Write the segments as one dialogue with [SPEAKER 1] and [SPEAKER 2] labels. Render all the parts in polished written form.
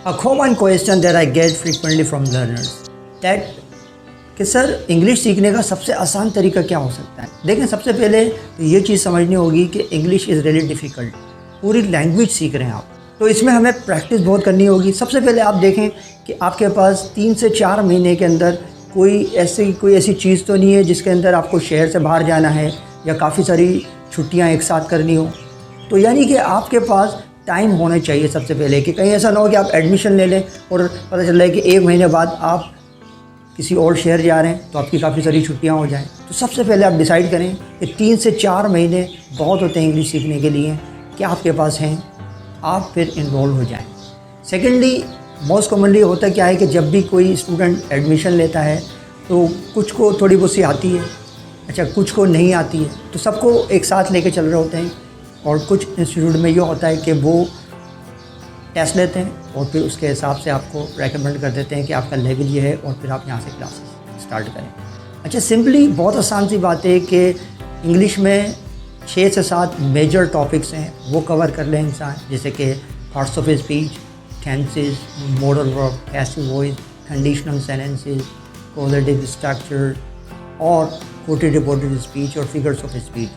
[SPEAKER 1] A common question that I get frequently from learners that कि sir English सीखने का सबसे आसान तरीका क्या हो सकता है। देखें, सबसे पहले तो ये चीज़ समझनी होगी कि इंग्लिश इज़ रियली डिफ़िकल्ट। पूरी लैंग्वेज सीख रहे हैं आप, तो इसमें हमें प्रैक्टिस बहुत करनी होगी। सबसे पहले आप देखें कि आपके पास 3 से 4 महीने के अंदर कोई ऐसी चीज़ तो नहीं है जिसके अंदर आपको शहर से बाहर जाना है या काफ़ी सारी छुट्टियाँ एक साथ करनी हो। तो यानी कि आपके पास टाइम होना चाहिए सबसे पहले, कि कहीं ऐसा ना हो कि आप एडमिशन ले लें और पता चल रहा है कि 1 महीने बाद आप किसी और शहर जा रहे हैं तो आपकी काफ़ी सारी छुट्टियां हो जाएं। तो सबसे पहले आप डिसाइड करें कि 3 से 4 महीने बहुत होते हैं इंग्लिश सीखने के लिए, क्या आपके पास हैं, आप फिर इनरोल हो जाएं। सेकेंडली, मोस्ट कॉमनली होता क्या है कि जब भी कोई स्टूडेंट एडमिशन लेता है तो कुछ को थोड़ी बहुत सी आती है, अच्छा कुछ को नहीं आती है, तो सबको एक साथ लेके चल रहे होते हैं। और कुछ इंस्टीट्यूट में ये होता है कि वो टेस्ट लेते हैं और फिर उसके हिसाब से आपको रेकमेंड कर देते हैं कि आपका लेवल ये है और फिर आप यहाँ से क्लासेस स्टार्ट करें। अच्छा, सिंपली बहुत आसान सी बात है कि इंग्लिश में 6 से 7 मेजर टॉपिक्स हैं, वो कवर कर लें इंसान, जैसे कि parts of speech, tenses, modal verb, passive voice, conditional sentences, causative structure और कोटेड रिपोर्टेड स्पीच और फिगर्स ऑफ स्पीच।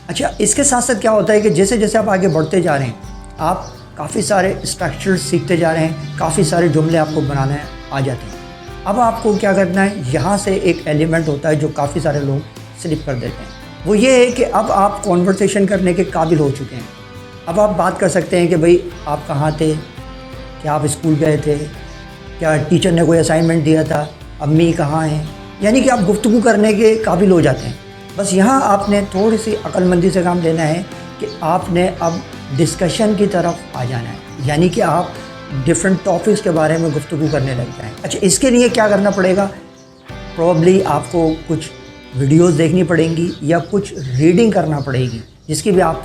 [SPEAKER 1] अच्छा, इसके साथ साथ क्या होता है कि जैसे जैसे आप आगे बढ़ते जा रहे हैं आप काफ़ी सारे स्ट्रक्चर सीखते जा रहे हैं, काफ़ी सारे जुमले आपको बनाने आ जाते हैं। अब आपको क्या करना है, यहाँ से एक एलिमेंट होता है जो काफ़ी सारे लोग स्लिप कर देते हैं, वो ये है कि अब आप कॉन्वर्सेशन करने के काबिल हो चुके हैं। अब आप बात कर सकते हैं कि भाई आप कहाँ थे, क्या आप स्कूल गए थे, क्या टीचर ने कोई असाइनमेंट दिया था, अम्मी कहाँ हैं, यानी कि आप गुफ्तगू करने के काबिल हो जाते हैं। बस यहाँ आपने थोड़ी सी अक्लमंदी से काम लेना है कि आपने अब डिस्कशन की तरफ आ जाना है, यानी कि आप डिफरेंट टॉपिक्स के बारे में गुफ्तगू करने लग जाएं। अच्छा, इसके लिए क्या करना पड़ेगा, प्रॉब्ली आपको कुछ वीडियोस देखनी पड़ेंगी या कुछ रीडिंग करना पड़ेगी, जिसकी भी आप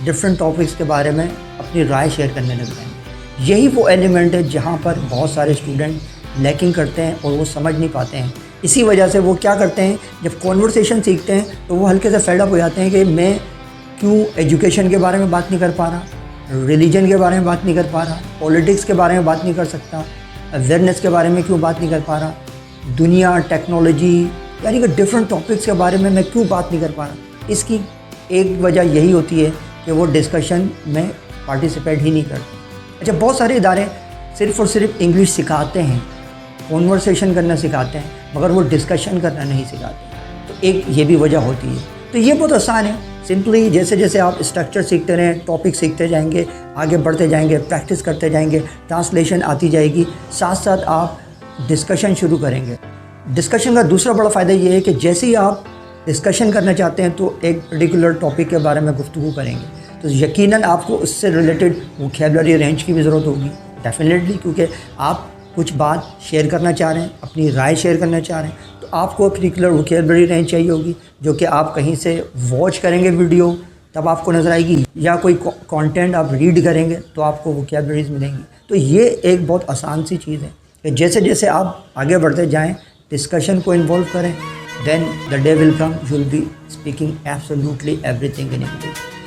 [SPEAKER 1] डिफरेंट टॉपिक्स के बारे में अपनी राय शेयर करने लग जाएंगे। यही वो एलिमेंट है जहाँ पर बहुत सारे स्टूडेंट लैकिंग करते हैं और वो समझ नहीं पाते हैं। इसी वजह से वो क्या करते हैं, जब कॉन्वर्सेशन सीखते हैं तो वो हल्के से फेड अप हो जाते हैं कि मैं क्यों एजुकेशन के बारे में बात नहीं कर पा रहा, रिलीजन के बारे में बात नहीं कर पा रहा, पॉलिटिक्स के बारे में बात नहीं कर सकता, अवेयरनेस के बारे में क्यों बात नहीं कर पा रहा, दुनिया, टेक्नोलॉजी, यानी कि डिफरेंट टॉपिक्स के बारे में मैं क्यों बात नहीं कर पा रहा। इसकी एक वजह यही होती है कि वो डिस्कशन में पार्टिसिपेट ही नहीं करते। अच्छा, बहुत सारे इदारे सिर्फ़ और सिर्फ इंग्लिश सिखाते हैं, कॉन्वर्सेशन करना सिखाते हैं, मगर वो डिस्कशन करना नहीं सिखाते। तो एक ये भी वजह होती है। तो ये बहुत आसान है, सिंपली जैसे जैसे आप स्ट्रक्चर सीखते रहें, टॉपिक सीखते जाएंगे, आगे बढ़ते जाएंगे, प्रैक्टिस करते जाएंगे, ट्रांसलेशन आती जाएगी, साथ साथ आप डिस्कशन शुरू करेंगे। डिस्कशन का दूसरा बड़ा फ़ायदा ये है कि जैसे ही आप डिस्कशन करना चाहते हैं तो एक पर्टिकुलर टॉपिक के बारे में गुफ्तगू करेंगे, तो यकीनन आपको उससे रिलेटेड वोकैबुलरी रेंज की भी ज़रूरत होगी, डेफिनेटली, क्योंकि आप कुछ बात शेयर करना चाह रहे हैं, अपनी राय शेयर करना चाह रहे हैं, तो आपको पर्टिकुलर वोकैबुलरी रेंज चाहिए होगी, जो कि आप कहीं से वॉच करेंगे वीडियो तब आपको नज़र आएगी, या कोई कंटेंट आप रीड करेंगे तो आपको वोकैबुलरीज मिलेंगी। तो ये एक बहुत आसान सी चीज़ है कि जैसे जैसे आप आगे बढ़ते जाएं, डिस्कशन को इन्वॉल्व करें, then the day will come you will be speaking absolutely everything in English.